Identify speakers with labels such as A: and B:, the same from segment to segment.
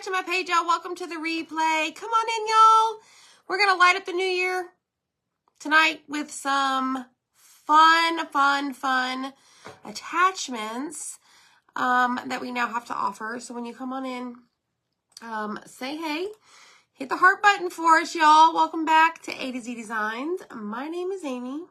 A: to my page, y'all. Welcome to the replay. Come on in, y'all. We're going to light up the new year tonight with some fun attachments that we now have to offer. So when you come on in, say hey. Hit the heart button for us, y'all. Welcome back to A to Z Designs. My name is Amy.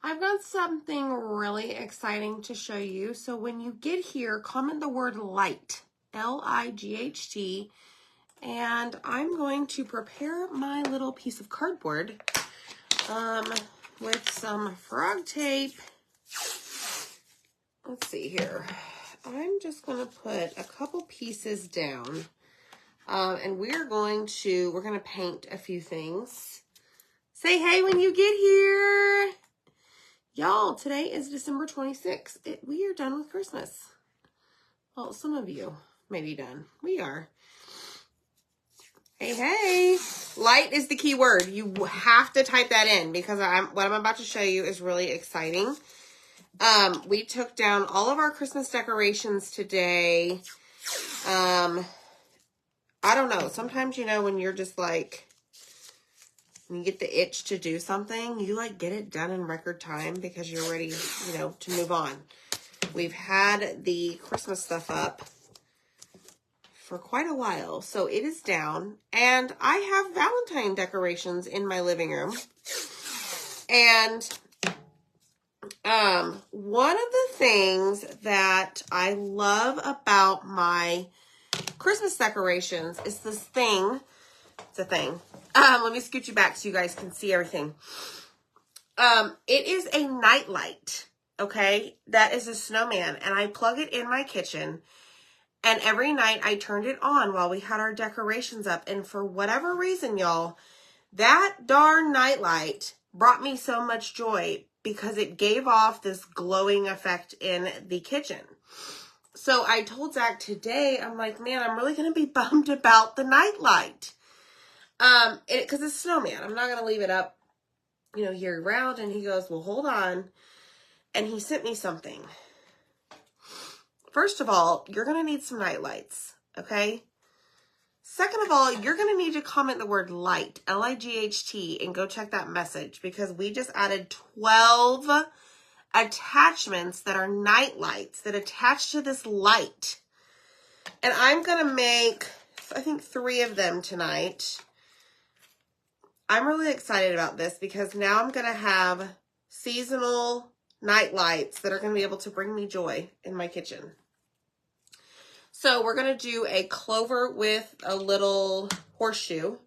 A: I've got something really exciting to show you. So when you get here, comment the word light, L-I-G-H-T, and I'm going to prepare my little piece of cardboard with some frog tape. Let's see here. I'm just going to put a couple pieces down, and we're going to paint a few things. Say hey when you get here. Y'all, today is December 26th. We are done with Christmas. Well, some of you may be done. We are. Hey, hey. Light is the key word. You have to type that in because what I'm about to show you is really exciting. We took down all of our Christmas decorations today. I don't know. Sometimes, you know, when you're just like, when you get the itch to do something, you like get it done in record time because you're ready, you know, to move on. We've had the Christmas stuff up for quite a while, so it is down, and I have Valentine decorations in my living room. And one of the things that I love about my Christmas decorations is this thing. It's a thing. Let me scoot you back so you guys can see everything. It is a night light, okay? That is a snowman, and I plug it in my kitchen, and every night I turned it on while we had our decorations up, and for whatever reason, y'all, that darn night light brought me so much joy because it gave off this glowing effect in the kitchen. So I told Zach today, I'm like, man, I'm really going to be bummed about the night light. Because it's snowman. I'm not going to leave it up, you know, year round. And he goes, well, hold on. And he sent me something. First of all, you're going to need some night lights, okay? Second of all, you're going to need to comment the word light, L-I-G-H-T, and go check that message because we just added 12 attachments that are night lights that attach to this light. And I'm going to make, I think, 3 of them tonight. I'm really excited about this because now I'm going to have seasonal night lights that are going to be able to bring me joy in my kitchen. So we're going to do a clover with a little horseshoe.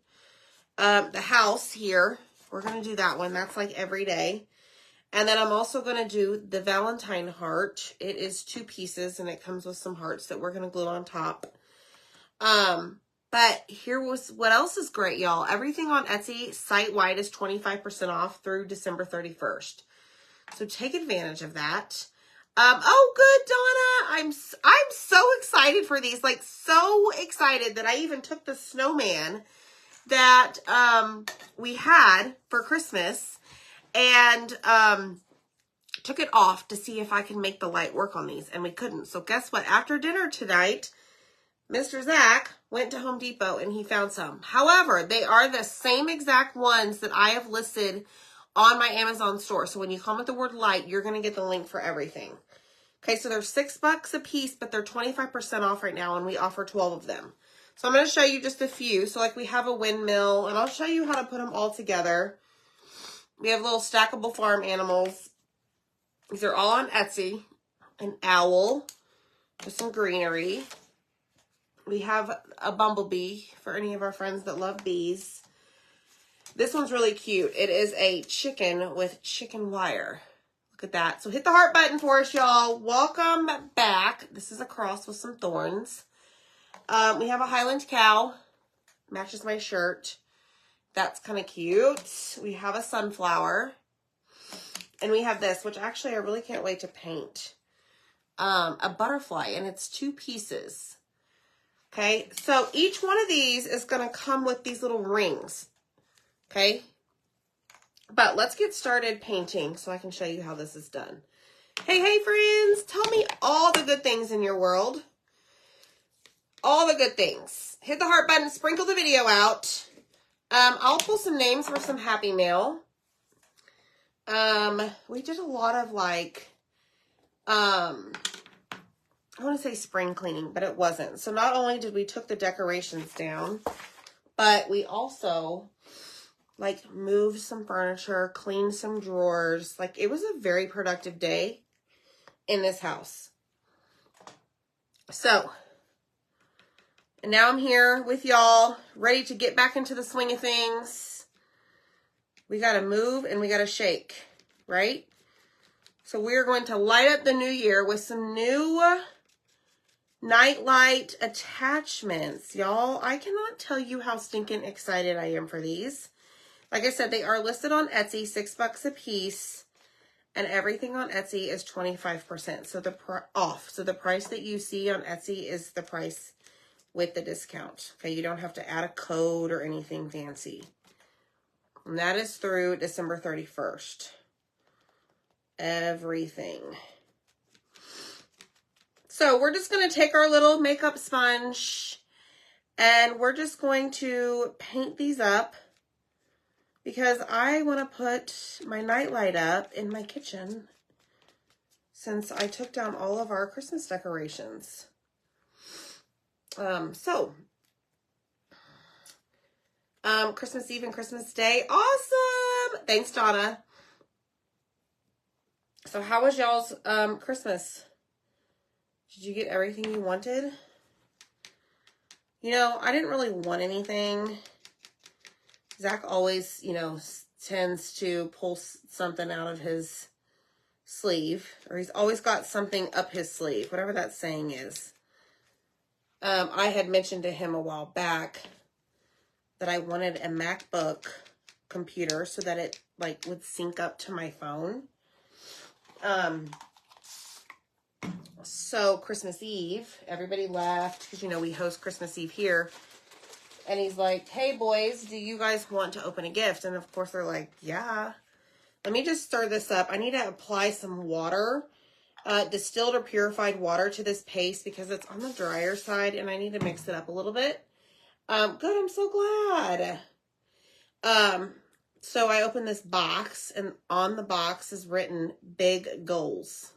A: The house here, we're going to do that one. That's like every day. And then I'm also going to do the Valentine heart. It is 2 pieces and it comes with some hearts that we're going to glue on top. But here was what else is great, y'all. Everything on Etsy site-wide is 25% off through December 31st. So take advantage of that. Oh, good, Donna. I'm so excited for these. Like, so excited that I even took the snowman that we had for Christmas and took it off to see if I can make the light work on these. And we couldn't. So guess what? After dinner tonight, Mr. Zach went to Home Depot and he found some. However, they are the same exact ones that I have listed on my Amazon store. So when you comment the word light, you're going to get the link for everything. Okay, so they're $6 a piece, but they're 25% off right now, and we offer 12 of them. So I'm going to show you just a few. So like we have a windmill, and I'll show you how to put them all together. We have little stackable farm animals. These are all on Etsy. An owl with some greenery. We have a bumblebee for any of our friends that love bees. This one's really cute. It is a chicken with chicken wire. Look at that. So hit the heart button for us, y'all. Welcome back. This is a cross with some thorns. We have a Highland cow. Matches my shirt. That's kind of cute. We have a sunflower. And we have this, which actually I really can't wait to paint. A butterfly, and it's 2 pieces. Okay, so each one of these is going to come with these little rings. Okay, but let's get started painting so I can show you how this is done. Hey, hey, friends, tell me all the good things in your world. all the good things. Hit the heart button, sprinkle the video out. I'll pull some names for some Happy Mail. We did a lot of like, I want to say spring cleaning, but it wasn't. So not only did we took the decorations down, but we also like moved some furniture, cleaned some drawers. Like it was a very productive day in this house. So, and now I'm here with y'all, ready to get back into the swing of things. We got to move and we got to shake, right? So we're going to light up the new year with some new nightlight attachments. Y'all, I cannot tell you how stinking excited I am for these. Like I said, they are listed on Etsy, $6 a piece. And everything on Etsy is 25%. So off. So the price that you see on Etsy is the price with the discount. Okay, you don't have to add a code or anything fancy. And that is through December 31st. Everything. So we're just going to take our little makeup sponge and we're just going to paint these up because I want to put my nightlight up in my kitchen since I took down all of our Christmas decorations. Christmas Eve and Christmas Day. Awesome. Thanks, Donna. So how was y'all's Christmas? Did you get everything you wanted? You know, I didn't really want anything. Zach always, you know, tends to pull something out of his sleeve. Or he's always got something up his sleeve. Whatever that saying is. I had mentioned to him a while back that I wanted a MacBook computer so that it, like, would sync up to my phone. So Christmas Eve, everybody left because, you know, we host Christmas Eve here. And he's like, hey, boys, do you guys want to open a gift? And, of course, they're like, yeah. Let me just stir this up. I need to apply some water, distilled or purified water to this paste because it's on the drier side, and I need to mix it up a little bit. Good, I'm so glad. So I opened this box, and on the box is written big goals,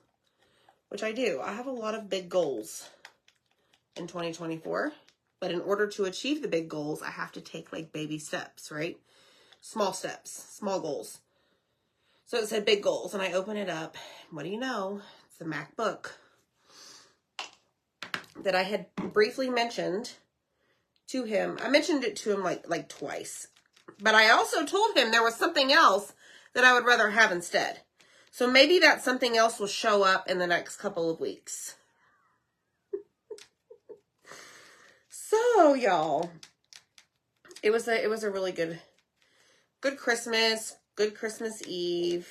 A: which I do. I have a lot of big goals in 2024. But in order to achieve the big goals, I have to take like baby steps, right? Small steps, small goals. So it said big goals, and I open it up. What do you know? It's the MacBook that I had briefly mentioned to him. I mentioned it to him like twice. But I also told him there was something else that I would rather have instead. So maybe that something else will show up in the next couple of weeks. So, y'all, it was a really good Christmas, good Christmas Eve.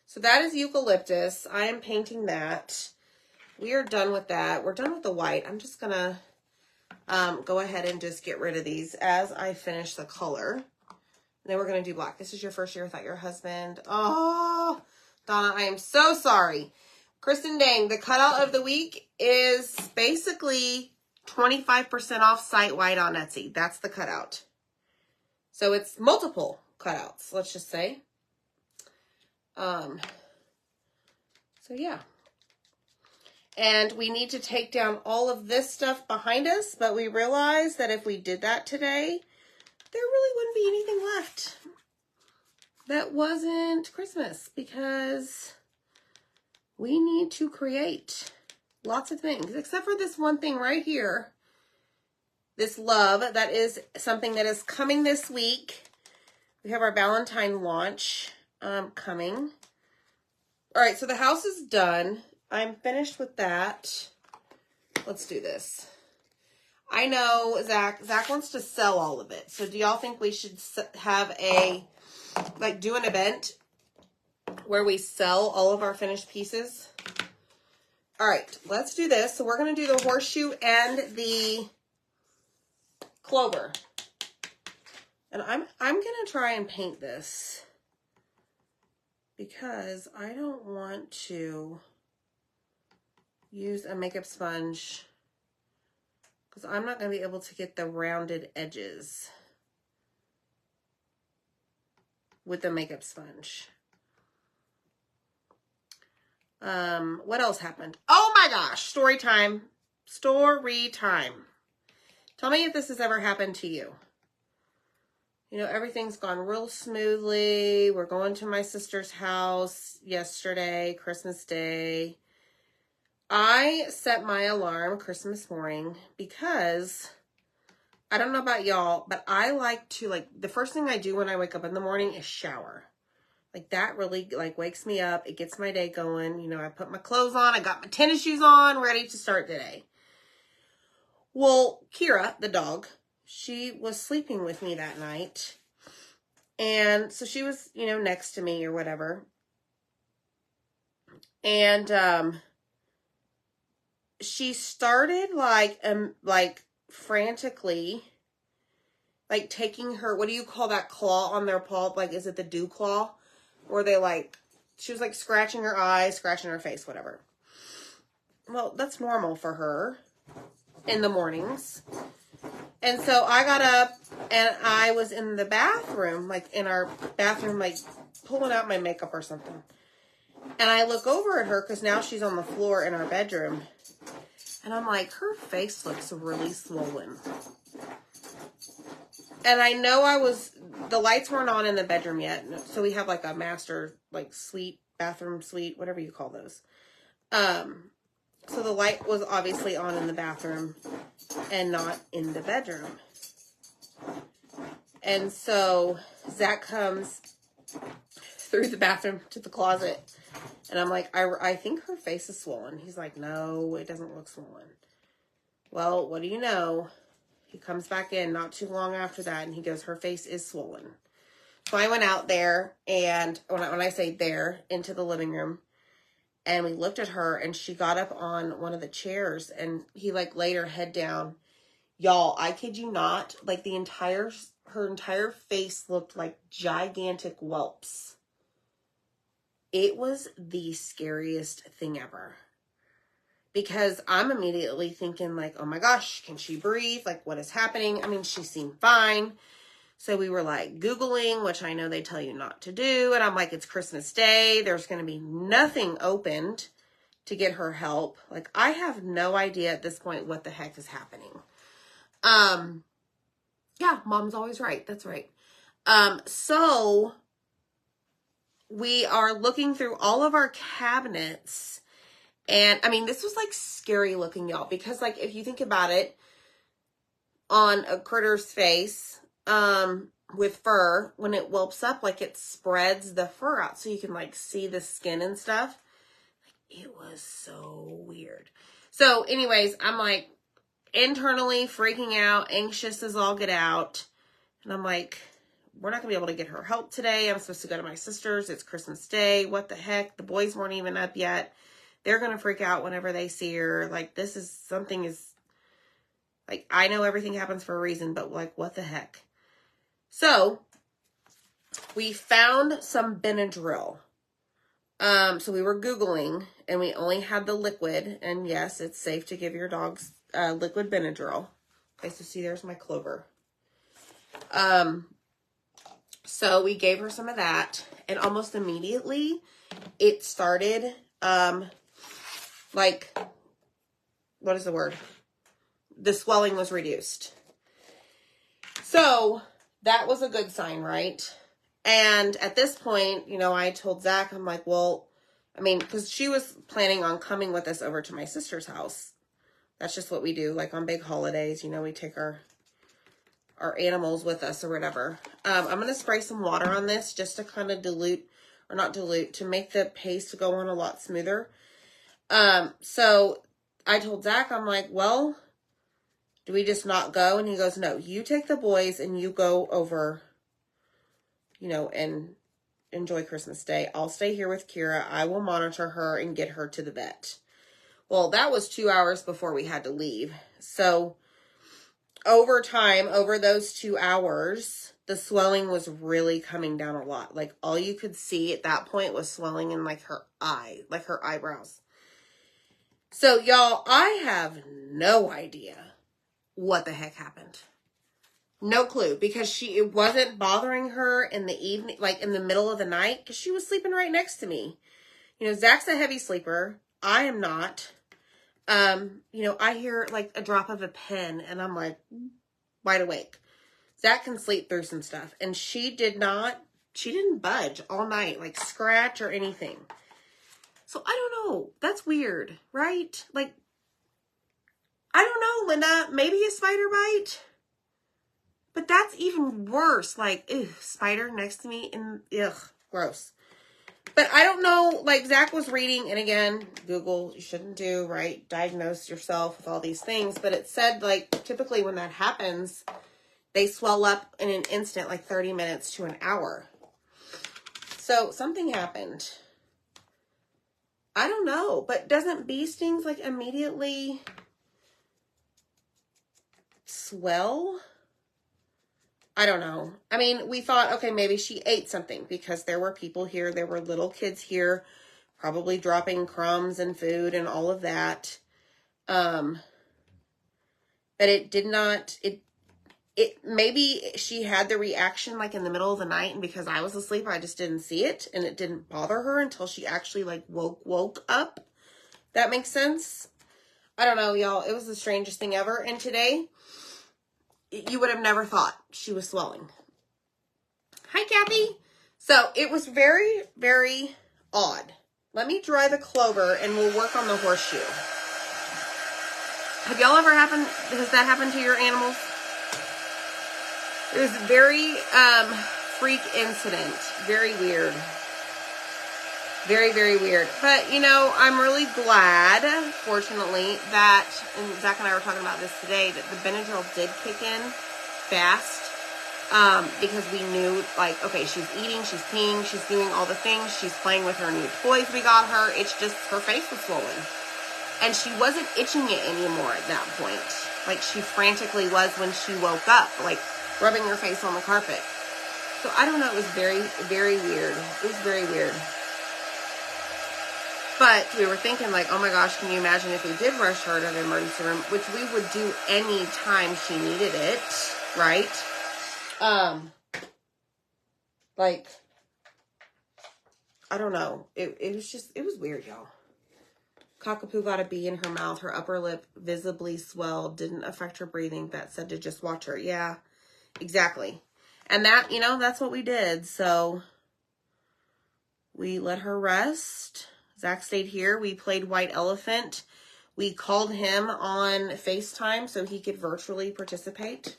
A: So that is eucalyptus. I am painting that. We are done with that. We're done with the white. I'm just gonna go ahead and just get rid of these as I finish the color. And then we're gonna do black. This is your first year without your husband. Oh, Donna, I am so sorry. Kristen Dang, the cutout of the week is basically 25% off site-wide on Etsy. That's the cutout. So it's multiple cutouts, let's just say. So yeah. And we need to take down all of this stuff behind us, but we realized that if we did that today, there really wouldn't be anything left that wasn't Christmas because we need to create lots of things, except for this one thing right here. This love, that is something that is coming this week. We have our Valentine launch coming. All right, so the house is done. I'm finished with that. Let's do this. I know Zach wants to sell all of it. So do y'all think we should have do an event where we sell all of our finished pieces? All right, let's do this. So we're going to do the horseshoe and the clover. And I'm going to try and paint this because I don't want to use a makeup sponge because I'm not going to be able to get the rounded edges with the makeup sponge. What else happened? Oh my gosh, story time. Story time. Tell me if this has ever happened to you. You know, everything's gone real smoothly. We're going to my sister's house yesterday, Christmas Day. I set my alarm Christmas morning because, I don't know about y'all, but I like to, like, the first thing I do when I wake up in the morning is shower. Like, that really, like, wakes me up. It gets my day going. You know, I put my clothes on. I got my tennis shoes on, ready to start the day. Well, Kira, the dog, she was sleeping with me that night. And so she was, you know, next to me or whatever. And she started like frantically, like taking her, what do you call that claw on their paw? Like, is it the dew claw? Or they like, she was like scratching her eyes, scratching her face, whatever. Well, that's normal for her in the mornings. And so I got up and I was in the bathroom, like in our bathroom, like pulling out my makeup or something. And I look over at her because now she's on the floor in our bedroom. And I'm like, her face looks really swollen. And I know the lights weren't on in the bedroom yet. So we have like a master, like suite, bathroom suite, whatever you call those. So the light was obviously on in the bathroom and not in the bedroom. And so Zach comes through the bathroom to the closet. And I'm like, I think her face is swollen. He's like, no, it doesn't look swollen. Well, what do you know? He comes back in not too long after that, and he goes, her face is swollen. So I went out there, and when I say there, into the living room, and we looked at her, and she got up on one of the chairs, and he, like, laid her head down. Y'all, I kid you not, like, her entire face looked like gigantic whelps. It was the scariest thing ever. Because I'm immediately thinking, like, oh my gosh, can she breathe? Like, what is happening? I mean, she seemed fine. So we were, like, Googling, which I know they tell you not to do. And I'm like, it's Christmas Day. There's going to be nothing opened to get her help. Like, I have no idea at this point what the heck is happening. Yeah, mom's always right. That's right. So we are looking through all of our cabinets. And, I mean, this was, like, scary looking, y'all. Because, like, if you think about it, on a critter's face, with fur, when it whelps up, like, it spreads the fur out. So you can, like, see the skin and stuff. Like, it was so weird. So, anyways, I'm, like, internally freaking out, anxious as all get out. And I'm like, we're not going to be able to get her help today. I'm supposed to go to my sister's. It's Christmas Day. What the heck? The boys weren't even up yet. They're going to freak out whenever they see her. Like, like, I know everything happens for a reason, but, like, what the heck? So, we found some Benadryl. So we were Googling, and we only had the liquid. And, yes, it's safe to give your dogs liquid Benadryl. Okay, so see, there's my Clover. So we gave her some of that, and almost immediately, it started, like, what is the word? The swelling was reduced. So that was a good sign, right? And at this point, you know, I told Zach, I'm like, well, I mean, because she was planning on coming with us over to my sister's house. That's just what we do. Like on big holidays, you know, we take our animals with us or whatever. I'm going to spray some water on this just to kind of to make the paste go on a lot smoother. So I told Zach, I'm like, well, do we just not go? And he goes, no, you take the boys and you go over, you know, and enjoy Christmas Day. I'll stay here with Kira. I will monitor her and get her to the vet. Well, that was 2 hours before we had to leave. So over time, over those 2 hours, the swelling was really coming down a lot. Like, all you could see at that point was swelling in, like, her eye, like her eyebrows. So, y'all, I have no idea what the heck happened. No clue, because it wasn't bothering her in the evening, like in the middle of the night, because she was sleeping right next to me. You know, Zach's a heavy sleeper. I am not. You know, I hear like a drop of a pen and I'm like wide awake. Zach can sleep through some stuff, and she didn't budge all night, like scratch or anything. So I don't know. That's weird, right? Like, I don't know, Linda, maybe a spider bite. But that's even worse. Like, ew, spider next to me, and ugh, gross. But I don't know, like Zach was reading, and again, Google, you shouldn't do, right? Diagnose yourself with all these things. But it said, like, typically when that happens, they swell up in an instant, like 30 minutes to an hour. So something happened. I don't know, but doesn't bee stings like immediately swell? I don't know. I mean, we thought, okay, maybe she ate something, because there were people here. There were little kids here, probably dropping crumbs and food and all of that. But it did not, maybe she had the reaction like in the middle of the night, and because I was asleep, I just didn't see it, and it didn't bother her until she actually like woke up. That makes sense? I don't know, y'all. It was the strangest thing ever. And today, you would have never thought she was swelling. Hi, Kathy. So it was very, very odd. Let me dry the clover and we'll work on the horseshoe. Have y'all ever has that happened to your animals? It was a very freak incident. Very weird. Very, very weird. But, you know, I'm really glad, fortunately, that, and Zach and I were talking about this today, that the Benadryl did kick in fast. Because we knew, like, okay, she's eating, she's peeing, she's doing all the things, she's playing with her new toys we got her. It's just, her face was swollen. And she wasn't itching it anymore at that point. Like, she frantically was when she woke up, like, rubbing her face on the carpet. So, I don't know, it was very, very weird. It was very weird. But we were thinking, like, oh my gosh, can you imagine if we did rush her to the emergency room, which we would do any time she needed it, right? Like, I don't know. It was weird, y'all. Cockapoo got a bee in her mouth. Her upper lip visibly swelled. Didn't affect her breathing. Vet said to just watch her. Yeah, exactly. And that, you know, that's what we did. So we let her rest. Zach stayed here. We played White Elephant. We called him on FaceTime so he could virtually participate.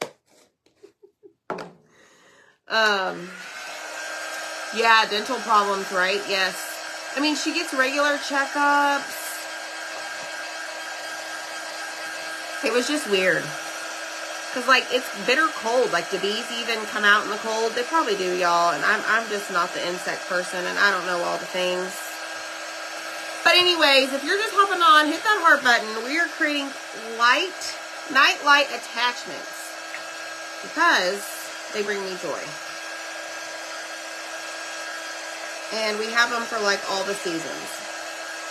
A: Yeah, dental problems, right? Yes. I mean, she gets regular checkups. It was just weird. Because, like, it's bitter cold. Like, do bees even come out in the cold? They probably do, y'all. And I'm just not the insect person, and I don't know all the things. But anyways, if you're just hopping on, hit that heart button. We are creating night light attachments because they bring me joy. And we have them for like all the seasons.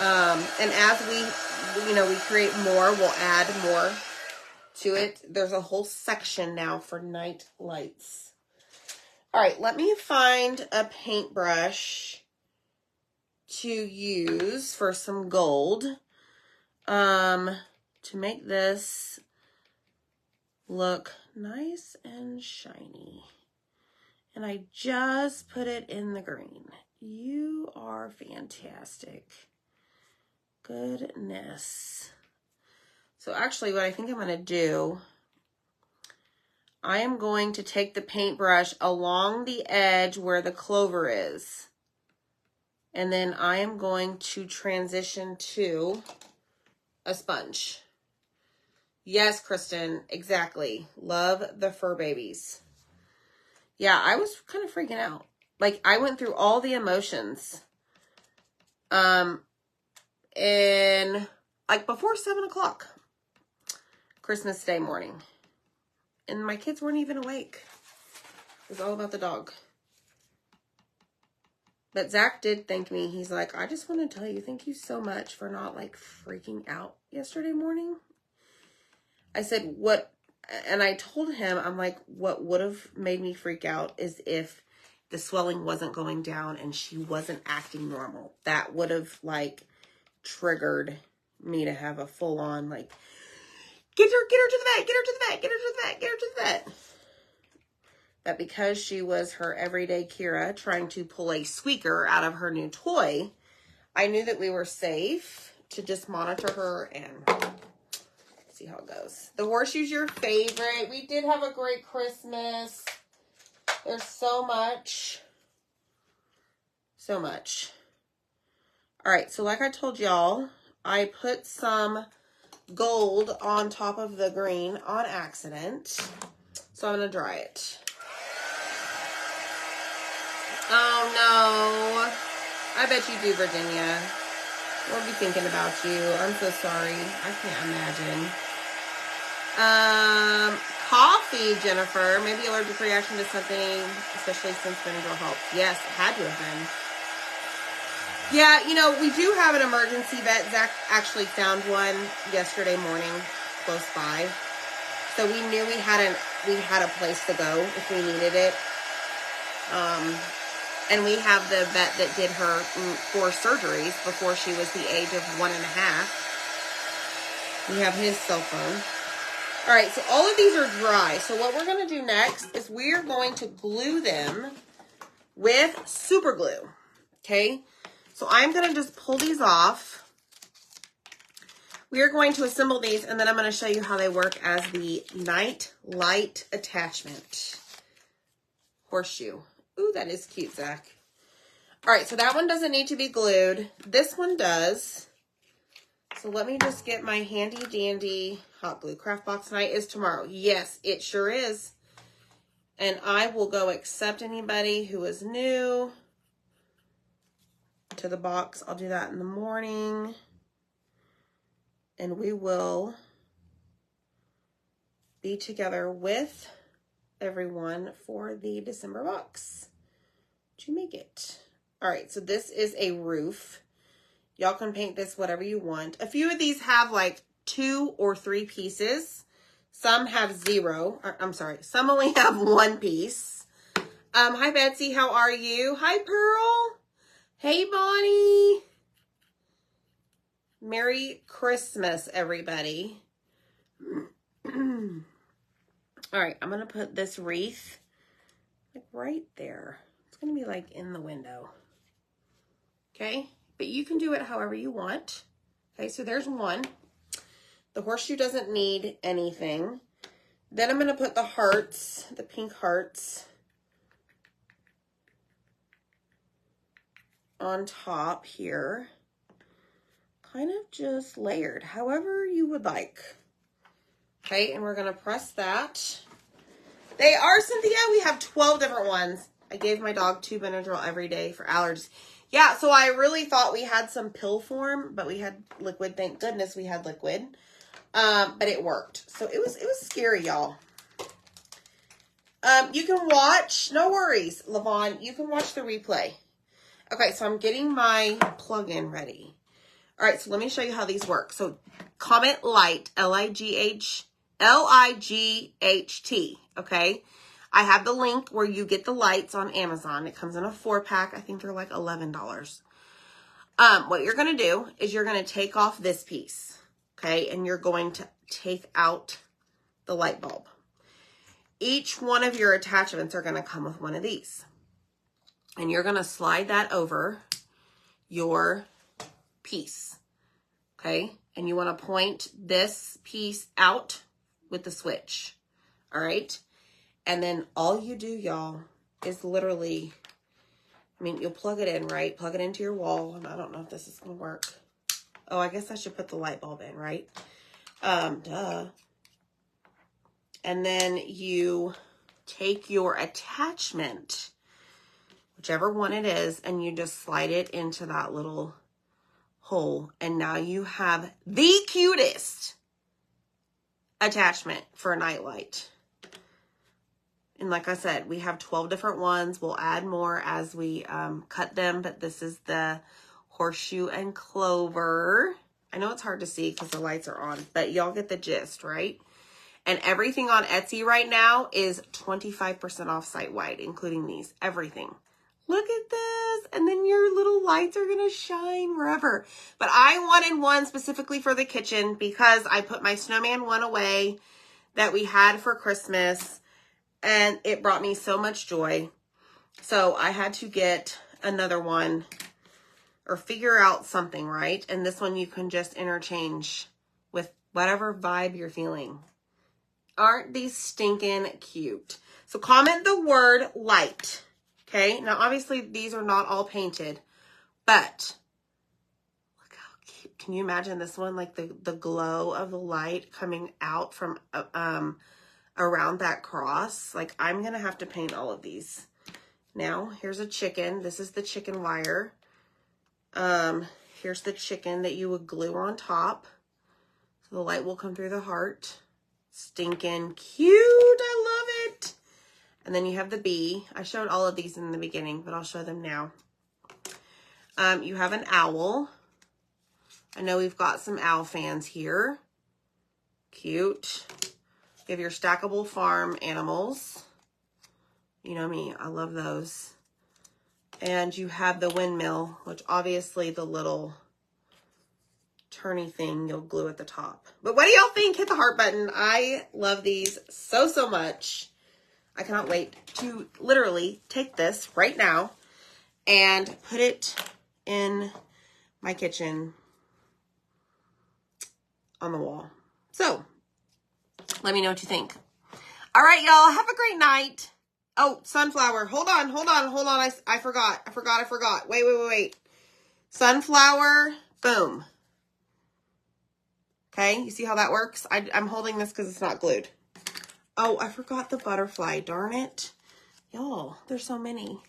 A: And as we create more, we'll add more to it. There's a whole section now for night lights. All right, let me find a paintbrush to use for some gold to make this look nice and shiny. And I just put it in the green. You are fantastic. Goodness. So actually what I think I'm going to do, I am going to take the paintbrush along the edge where the clover is. And then I am going to transition to a sponge. Yes, Kristen, exactly. Love the fur babies. Yeah, I was kind of freaking out. Like, I went through all the emotions. In, like, before 7 o'clock. Christmas Day morning. And my kids weren't even awake. It was all about the dog. But Zach did thank me. He's like, I just want to tell you, thank you so much for not, like, freaking out yesterday morning. I said, what and I told him, I'm like, what would have made me freak out is if the swelling wasn't going down and she wasn't acting normal. That would have, like, triggered me to have a full-on, like, get her to the vet, get her to the vet, get her to the vet, get her to the vet. But because she was her everyday Kira trying to pull a squeaker out of her new toy, I knew that we were safe to just monitor her and see how it goes. The horseshoe's your favorite. We did have a great Christmas. There's so much. So much. All right, so like I told y'all, I put some gold on top of the green on accident. So I'm going to dry it. Oh, no. I bet you do, Virginia. We'll be thinking about you. I'm so sorry. I can't imagine. Coffee, Jennifer. Maybe allergic reaction to something, especially since Benadryl helped. Yes, it had to have been. Yeah, you know, we do have an emergency vet. Zach actually found one yesterday morning close by. So we knew we had a place to go if we needed it. And we have the vet that did her 4 surgeries before she was the age of 1.5. We have his cell phone. All right, so all of these are dry. So what we're going to do next is we're going to glue them with super glue. Okay, so I'm going to just pull these off. We are going to assemble these, and then I'm going to show you how they work as the night light attachment. Horseshoe. Ooh, that is cute, Zach. All right, so that one doesn't need to be glued. This one does. So let me just get my handy dandy hot glue. Craft box night is tomorrow. Yes, it sure is. And I will go accept anybody who is new to the box. I'll do that in the morning. And we will be together with everyone for the December box to make it. All right, so this is a roof. Y'all can paint this whatever you want. A few of these have like 2 or 3 pieces. Some have 0. I'm sorry, some only have 1 piece. Hi, Betsy. How are you? Hi, Pearl. Hey, Bonnie. Merry Christmas, everybody. All right, I'm going to put this wreath like right there. It's going to be like in the window. Okay, but you can do it however you want. Okay, so there's one. The horseshoe doesn't need anything. Then I'm going to put the hearts, the pink hearts, on top here. Kind of just layered, however you would like. Okay, and we're going to press that. They are, Cynthia, we have 12 different ones. I gave my dog 2 Benadryl every day for allergies. Yeah, so I really thought we had some pill form, but we had liquid. Thank goodness we had liquid. But it worked. So it was scary, y'all. You can watch, no worries, Lavon, you can watch the replay. Okay, so I'm getting my plug-in ready. All right, so let me show you how these work. So Comet Light, L-I-G-H-T, okay? I have the link where you get the lights on Amazon. It comes in a 4-pack. I think they're like $11. What you're going to do is you're going to take off this piece, okay? And you're going to take out the light bulb. Each one of your attachments are going to come with one of these. And you're going to slide that over your piece, okay? And you want to point this piece out with the switch, all right? And then all you do, y'all, is literally, I mean, you'll plug it in, right? Plug it into your wall. And I don't know if this is going to work. Oh, I guess I should put the light bulb in, right? Duh. And then you take your attachment, whichever one it is, and you just slide it into that little hole. And now you have the cutest attachment for a nightlight. And like I said, we have 12 different ones. We'll add more as we cut them, but this is the horseshoe and clover. I know it's hard to see because the lights are on, but y'all get the gist, right? And everything on Etsy right now is 25% off site-wide, including these. Everything. Look at this. And then your little lights are going to shine wherever. But I wanted one specifically for the kitchen because I put my snowman one away that we had for Christmas. And it brought me so much joy. So I had to get another one or figure out something, right? And this one you can just interchange with whatever vibe you're feeling. Aren't these stinking cute? So comment the word light. Okay, now obviously these are not all painted, but look how cute. Can you imagine this one? Like the glow of the light coming out from around that cross. Like I'm going to have to paint all of these. Now, here's a chicken. This is the chicken wire. Here's the chicken that you would glue on top. So the light will come through the heart. Stinking cute. I love it. And then you have the bee. I showed all of these in the beginning, but I'll show them now. You have an owl. I know we've got some owl fans here. Cute. You have your stackable farm animals. You know me, I love those. And you have the windmill, which obviously the little turny thing you'll glue at the top. But what do y'all think? Hit the heart button. I love these so, so much. I cannot wait to literally take this right now and put it in my kitchen on the wall. So, let me know what you think. All right, y'all. Have a great night. Oh, sunflower. Hold on. I forgot. Wait. Sunflower. Boom. Okay, you see how that works? I'm holding this because it's not glued. Oh, I forgot the butterfly. Darn it. Y'all, there's so many.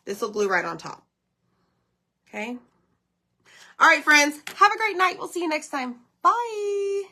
A: This will glue right on top. Okay? All right, friends. Have a great night. We'll see you next time. Bye.